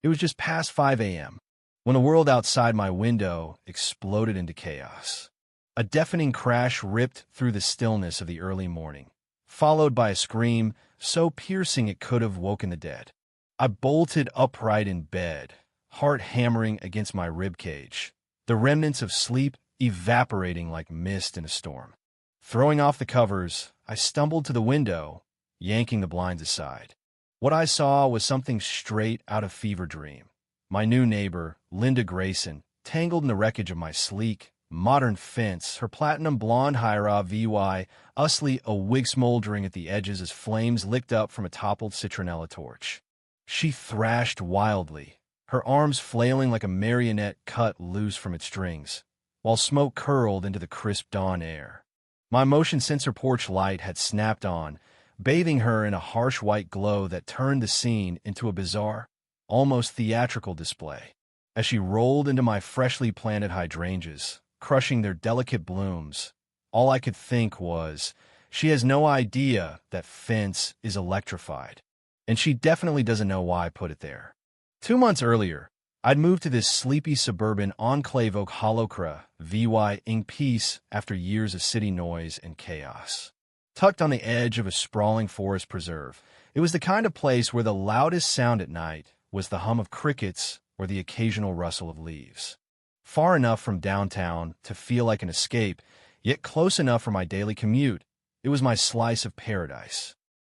It was just past 5 a.m. when the world outside my window exploded into chaos. A deafening crash ripped through the stillness of the early morning, followed by a scream so piercing it could have woken the dead. I bolted upright in bed, heart hammering against my ribcage, the remnants of sleep evaporating like mist in a storm. Throwing off the covers, I stumbled to the window, yanking the blinds aside. What I saw was something straight out of fever dream. My new neighbor, Linda Grayson, tangled in the wreckage of my sleek, modern fence, her platinum blonde Hyra VY, usly a wig smoldering at the edges as flames licked up from a toppled citronella torch. She thrashed wildly, her arms flailing like a marionette cut loose from its strings, while smoke curled into the crisp dawn air. My motion sensor porch light had snapped on, bathing her in a harsh white glow that turned the scene into a bizarre, almost theatrical display. As she rolled into my freshly planted hydrangeas, crushing their delicate blooms, all I could think was, she has no idea that fence is electrified. And she definitely doesn't know why I put it there. 2 months earlier, I'd moved to this sleepy suburban enclave Oak Holocra, VY in peace after years of city noise and chaos. Tucked on the edge of a sprawling forest preserve, it was the kind of place where the loudest sound at night was the hum of crickets or the occasional rustle of leaves. Far enough from downtown to feel like an escape, yet close enough for my daily commute, it was my slice of paradise.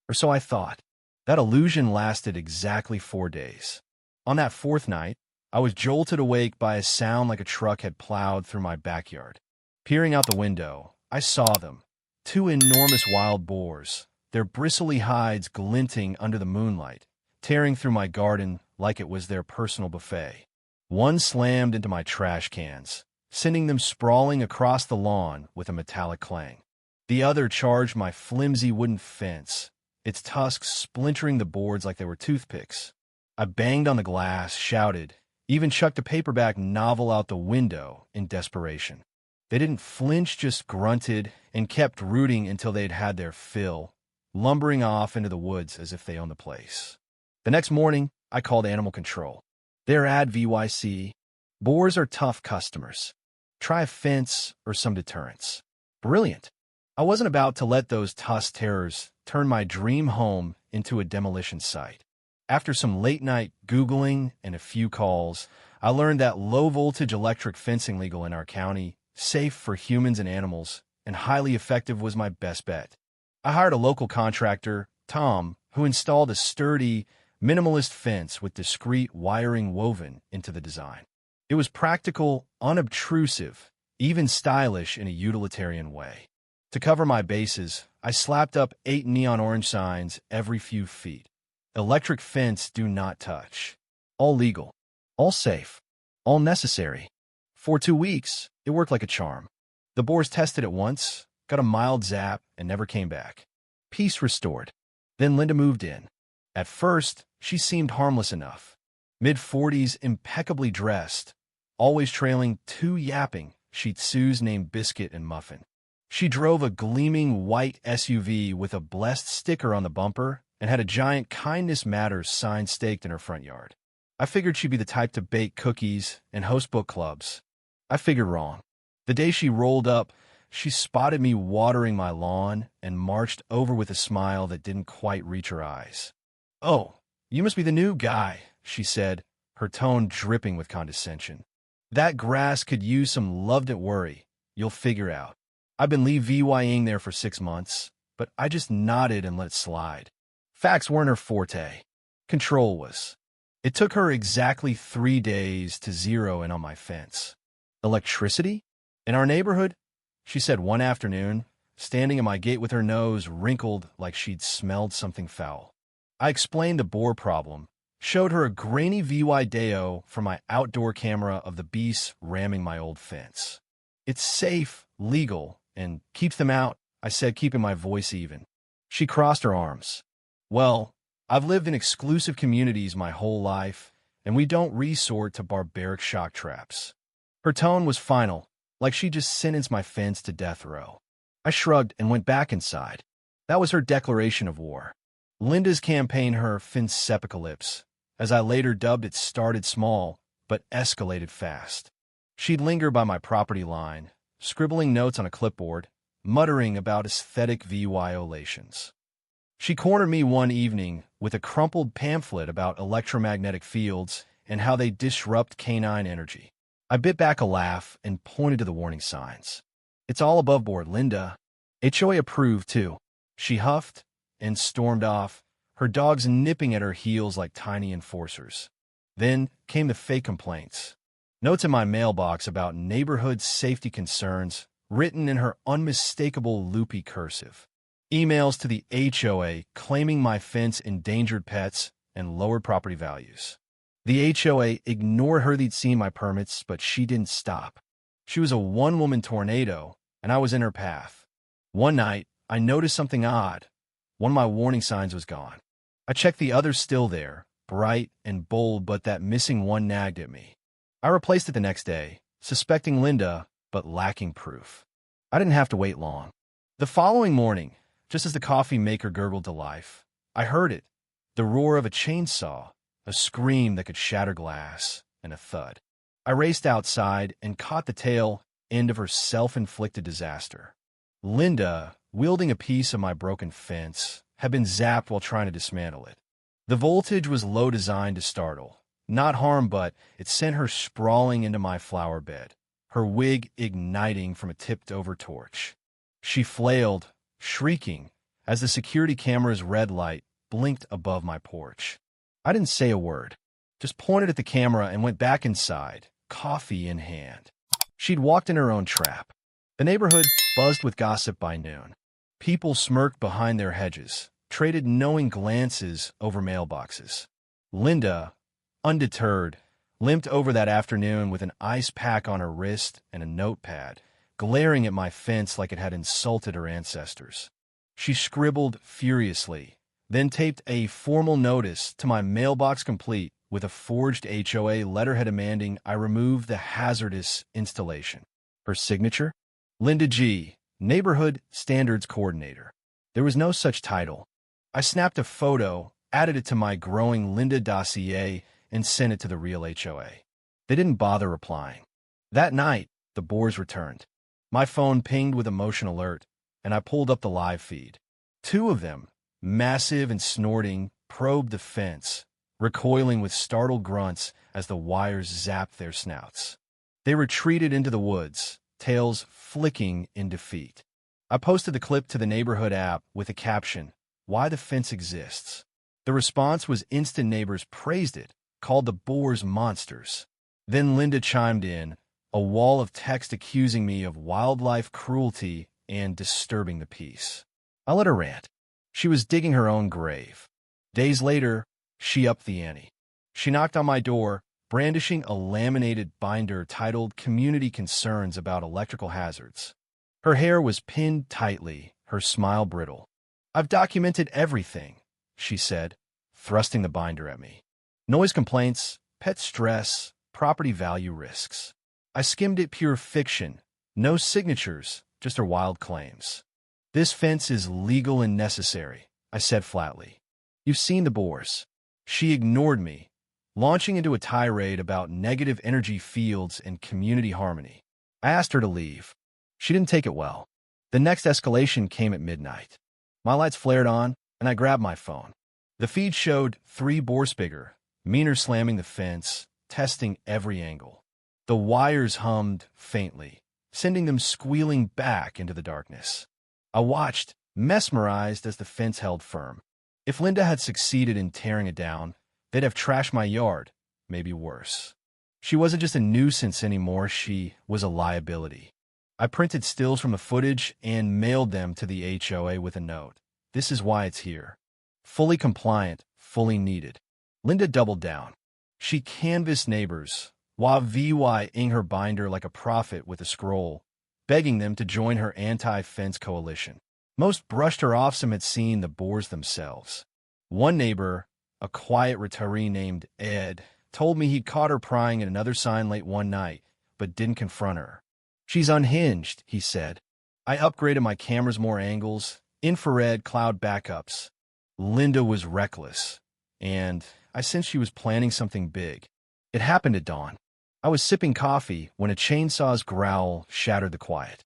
Or so I thought. That illusion lasted exactly 4 days. On that fourth night, I was jolted awake by a sound like a truck had plowed through my backyard. Peering out the window, I saw them. 2 enormous wild boars, their bristly hides glinting under the moonlight, tearing through my garden like it was their personal buffet. One slammed into my trash cans, sending them sprawling across the lawn with a metallic clang. The other charged my flimsy wooden fence, its tusks splintering the boards like they were toothpicks. I banged on the glass, shouted, even chucked a paperback novel out the window in desperation. They didn't flinch, just grunted and kept rooting until they'd had their fill, lumbering off into the woods as if they owned the place. The next morning, I called animal control. They're at VYC. Boars are tough customers. Try a fence or some deterrence. Brilliant. I wasn't about to let those tusk terrors turn my dream home into a demolition site. After some late-night Googling and a few calls, I learned that low-voltage electric fencing legal in our county, safe for humans and animals, and highly effective was my best bet. I hired a local contractor, Tom, who installed a sturdy, minimalist fence with discreet wiring woven into the design. It was practical, unobtrusive, even stylish in a utilitarian way. To cover my bases, I slapped up 8 neon orange signs every few feet. Electric fence do not touch. All legal. All safe. All necessary. For 2 weeks, it worked like a charm. The boars tested it once, got a mild zap, and never came back. Peace restored. Then Linda moved in. At first, she seemed harmless enough. Mid-40s, impeccably dressed, always trailing 2 yapping Shih Tzus named Biscuit and Muffin. She drove a gleaming white SUV with a blessed sticker on the bumper and had a giant Kindness Matters sign staked in her front yard. I figured she'd be the type to bake cookies and host book clubs. I figured wrong. The day she rolled up, she spotted me watering my lawn and marched over with a smile that didn't quite reach her eyes. "Oh, you must be the new guy," she said, her tone dripping with condescension. "That grass could use some love, don't worry. You'll figure out. I've been VYing there for 6 months, but I just nodded and let it slide. Facts weren't her forte. Control was. It took her exactly 3 days to zero in on my fence. Electricity? In our neighborhood? She said one afternoon, standing at my gate with her nose wrinkled like she'd smelled something foul. I explained the boar problem, showed her a grainy VY from my outdoor camera of the beasts ramming my old fence. It's safe, legal, and keeps them out, I said, keeping my voice even. She crossed her arms. Well, I've lived in exclusive communities my whole life, and we don't resort to barbaric shock traps. Her tone was final, like she just sentenced my fence to death row. I shrugged and went back inside. That was her declaration of war. Linda's campaign, her fence apocalypse, As I later dubbed it, started small, but escalated fast. She'd linger by my property line, scribbling notes on a clipboard, muttering about aesthetic violations. She cornered me one evening with a crumpled pamphlet about electromagnetic fields and how they disrupt canine energy. I bit back a laugh and pointed to the warning signs. "It's all above board, Linda." HOA approved, too. She huffed and stormed off, her dogs nipping at her heels like tiny enforcers. Then came the fake complaints. Notes in my mailbox about neighborhood safety concerns, written in her unmistakable loopy cursive. Emails to the HOA claiming my fence endangered pets and lowered property values. The HOA ignored her. They'd seen my permits, but she didn't stop. She was a one-woman tornado, and I was in her path. One night, I noticed something odd. One of my warning signs was gone. I checked the others, still there, bright and bold, but that missing one nagged at me. I replaced it the next day, suspecting Linda, but lacking proof. I didn't have to wait long. The following morning, just as the coffee maker gurgled to life, I heard it, the roar of a chainsaw, a scream that could shatter glass, and a thud. I raced outside and caught the tail end of her self-inflicted disaster. Linda, wielding a piece of my broken fence, had been zapped while trying to dismantle it. The voltage was low, designed to startle, not harm, but it sent her sprawling into my flower bed, her wig igniting from a tipped-over torch. She flailed, shrieking, as the security camera's red light blinked above my porch. I didn't say a word, just pointed at the camera and went back inside, coffee in hand. She'd walked in her own trap. The neighborhood buzzed with gossip by noon. People smirked behind their hedges, traded knowing glances over mailboxes. Linda, undeterred, limped over that afternoon with an ice pack on her wrist and a notepad, glaring at my fence like it had insulted her ancestors. She scribbled furiously, then taped a formal notice to my mailbox, complete with a forged HOA letterhead demanding I remove the hazardous installation. Her signature? Linda G., Neighborhood Standards Coordinator. There was no such title. I snapped a photo, added it to my growing Linda dossier, and sent it to the real HOA. They didn't bother replying. That night, the Boars returned. My phone pinged with a motion alert, and I pulled up the live feed. Two of them, massive and snorting, probed the fence, recoiling with startled grunts as the wires zapped their snouts. They retreated into the woods, tails flicking in defeat. I posted the clip to the neighborhood app with a caption, "Why the fence exists." The response was instant. Neighbors praised it, called the Boars monsters. Then Linda chimed in, a wall of text accusing me of wildlife cruelty and disturbing the peace. I let her rant. She was digging her own grave. Days later, she upped the ante. She knocked on my door, brandishing a laminated binder titled Community Concerns about Electrical Hazards. Her hair was pinned tightly, her smile brittle. "I've documented everything," she said, thrusting the binder at me. "Noise complaints, pet stress, property value risks." I skimmed it. Pure fiction. No signatures, just her wild claims. "This fence is legal and necessary," I said flatly. "You've seen the Boars." She ignored me, launching into a tirade about negative energy fields and community harmony. I asked her to leave. She didn't take it well. The next escalation came at midnight. My lights flared on, and I grabbed my phone. The feed showed 3 Boars bigger, meaner, slamming the fence, testing every angle. The wires hummed faintly, sending them squealing back into the darkness. I watched, mesmerized, as the fence held firm. If Linda had succeeded in tearing it down, they'd have trashed my yard, maybe worse. She wasn't just a nuisance anymore, she was a liability. I printed stills from the footage and mailed them to the HOA with a note. "This is why it's here. Fully compliant, fully needed." Linda doubled down. She canvassed neighbors, while VYing her binder like a prophet with a scroll, begging them to join her anti-fence coalition. Most brushed her off. Some had seen the Boars themselves. One neighbor, a quiet retiree named Ed, told me he'd caught her prying at another sign late one night, but didn't confront her. "She's unhinged," he said. I upgraded my cameras, more angles, infrared, cloud backups. Linda was reckless, and I sensed she was planning something big. It happened at dawn. I was sipping coffee when a chainsaw's growl shattered the quiet.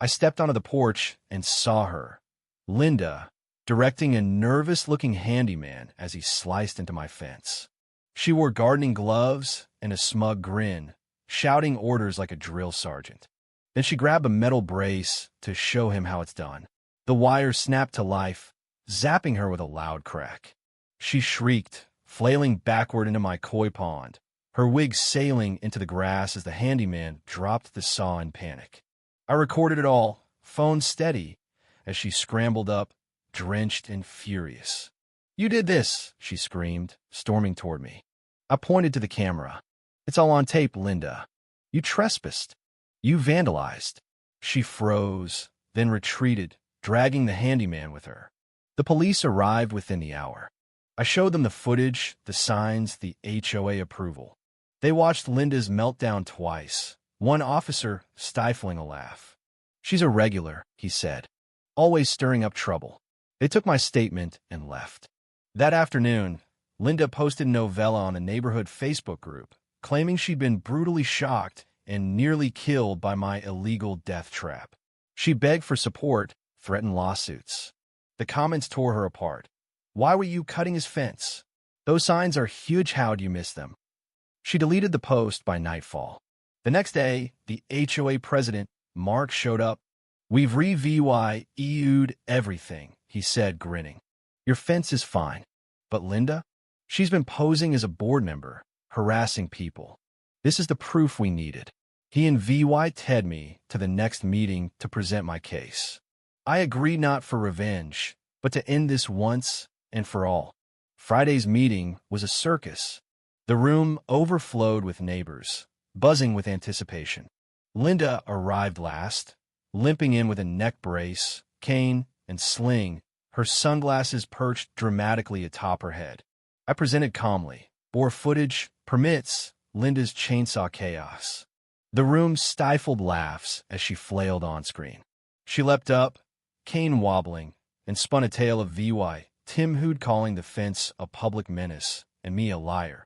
I stepped onto the porch and saw her, Linda, directing a nervous-looking handyman as he sliced into my fence. She wore gardening gloves and a smug grin, shouting orders like a drill sergeant. Then she grabbed a metal brace to show him how it's done. The wire snapped to life, zapping her with a loud crack. She shrieked, flailing backward into my koi pond, her wig sailing into the grass as the handyman dropped the saw in panic. I recorded it all, phone steady, as she scrambled up, drenched and furious. "You did this," she screamed, storming toward me. I pointed to the camera. "It's all on tape, Linda. You trespassed. You vandalized." She froze, then retreated, dragging the handyman with her. The police arrived within the hour. I showed them the footage, the signs, the HOA approval. They watched Linda's meltdown twice, one officer stifling a laugh. "She's a regular," he said, "always stirring up trouble." They took my statement and left. That afternoon, Linda posted a novella on a neighborhood Facebook group, claiming she'd been brutally shocked and nearly killed by my illegal death trap. She begged for support, threatened lawsuits. The comments tore her apart. "Why were you cutting his fence? Those signs are huge. How'd you miss them?" She deleted the post by nightfall. The next day, the HOA president, Mark, showed up. "We've re-VYE'd everything," he said, grinning. "Your fence is fine. But Linda? She's been posing as a board member, harassing people. This is the proof we needed." He and VY'd me to the next meeting to present my case. I agreed not for revenge, but to end this once and for all. Friday's meeting was a circus. The room overflowed with neighbors, buzzing with anticipation. Linda arrived last, limping in with a neck brace, cane, and sling, her sunglasses perched dramatically atop her head. I presented calmly. Boar footage permits Linda's chainsaw chaos. The room stifled laughs as she flailed on screen. She leapt up, cane wobbling, and spun a tale of VY, Tim Hood calling the fence a public menace and me a liar.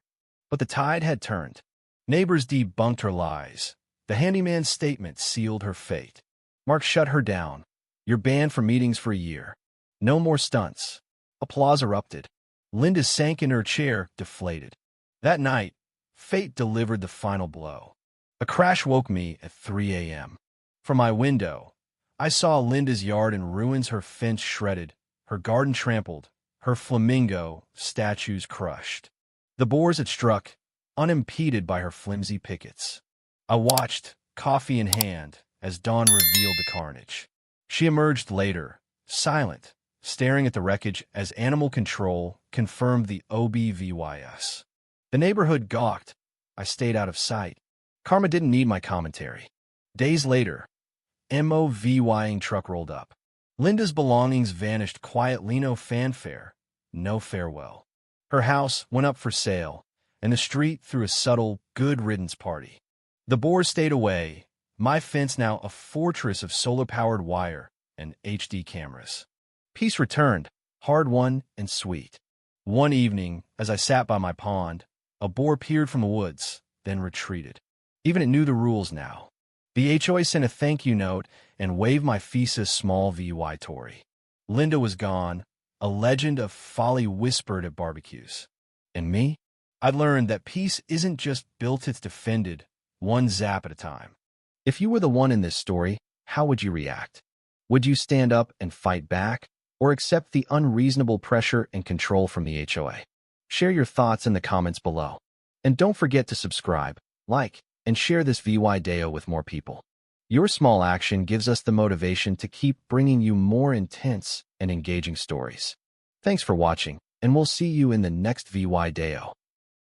But the tide had turned. Neighbors debunked her lies. The handyman's statement sealed her fate. Mark shut her down. "You're banned from meetings for a year. No more stunts." Applause erupted. Linda sank in her chair, deflated. That night, fate delivered the final blow. A crash woke me at 3 a.m. From my window, I saw Linda's yard in ruins, her fence shredded, her garden trampled, her flamingo statues crushed. The boars had struck, unimpeded by her flimsy pickets. I watched, coffee in hand, as dawn revealed the carnage. She emerged later, silent, staring at the wreckage as animal control confirmed the OBVYS. The neighborhood gawked. I stayed out of sight. Karma didn't need my commentary. Days later, MOVYing truck rolled up. Linda's belongings vanished quietly, no fanfare, no farewell. Her house went up for sale, and the street threw a subtle good riddance party. The boars stayed away, my fence now a fortress of solar-powered wire and HD cameras. Peace returned, hard-won and sweet. One evening, as I sat by my pond, a boar peered from the woods, then retreated. Even it knew the rules now. The HOA sent a thank you note and waved my thesis small VY Tory. Linda was gone, a legend of folly whispered at barbecues. And me? I learned that peace isn't just built, it's defended, one zap at a time. If you were the one in this story, how would you react? Would you stand up and fight back, or accept the unreasonable pressure and control from the HOA? Share your thoughts in the comments below. And don't forget to subscribe, like, and share this VY Deo with more people. Your small action gives us the motivation to keep bringing you more intense and engaging stories. Thanks for watching, and we'll see you in the next VY Deo.